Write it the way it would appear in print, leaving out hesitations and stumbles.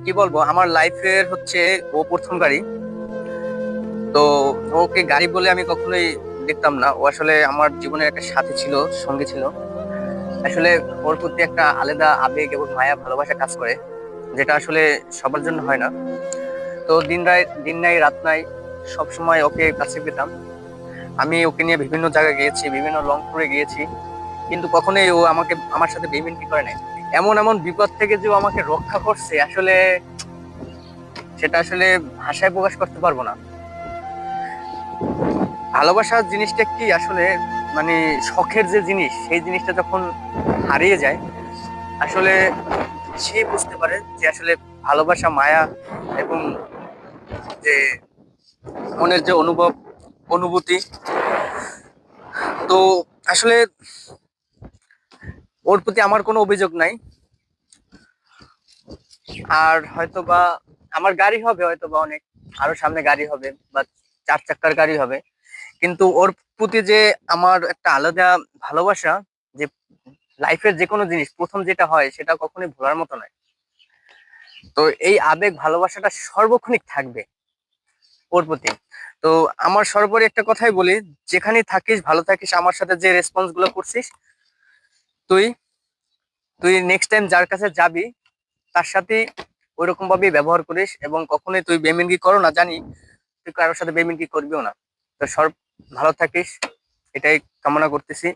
কি বলবো, আমার লাইফের হচ্ছে ও প্রথম গাড়ি। তো ওকে গাড়ি বলে আমি কখনোই দেখতাম না। ও আসলে আমার জীবনের একটা সাথী ছিল, সঙ্গী ছিল। আসলে ওর প্রতি একটা আলাদা আবেগ এবং মায়া ভালোবাসা কাজ করে, যেটা আসলে সবার জন্য হয় না। তো দিন নাই রাত নাই সব সময় ওকে কাছে পেতাম। আমি ওকে নিয়ে বিভিন্ন জায়গায় গিয়েছি, বিভিন্ন লং ট্যুরে গিয়েছি, কিন্তু কখনোই ও আমার সাথে বেইমানি করে নাই। এমন এমন বিপদ থেকে যে ও আমাকে রক্ষা করছে, আসলে সেটা আসলে ভাষায় প্রকাশ করতে পারবো না। ভালোবাসা জিনিসটা কি আসলে, মানে শখের যে জিনিস, সেই জিনিসটা যখন হারিয়ে যায়, আসলে সে বুঝতে পারে যে আসলে ভালোবাসা, মায়া এবং যে মনের যে অনুভূতি। তো আসলে ওর প্রতি আমার কোনো অভিযোগ নাই। আর হয়তো বা আমার গাড়ি হবে, হয়তো বা অনেক আরো সামনে গাড়ি হবে, বা 4 চাকার গাড়ি হবে, কিন্তু ওর প্রতি যে আমার একটা আলাদা ভালোবাসা, যে লাইফের যে কোনো জিনিস প্রথম যেটা হয় সেটা কখনোই ভোলার মতো নয়। তো এই আবেগ ভালোবাসাটা সর্বক্ষণিক থাকবে ওর প্রতি। তো আমার সর্বোপরি একটা কথাই বলি, যেখানেই থাকিস ভালো থাকিস। আমার সাথে যে রেসপন্স গুলো করছিস, তুই তুই নেক্সট টাইম যার কাছে যাবি তার সাথে ওইরকম ভাবে ব্যবহার করিস, এবং কখনোই তুই বেইমানি করো না, জানি তুই কারোর সাথে বেইমানি করবিও না। তো সব ভালো থাকিস, এটাই কামনা করতেছি।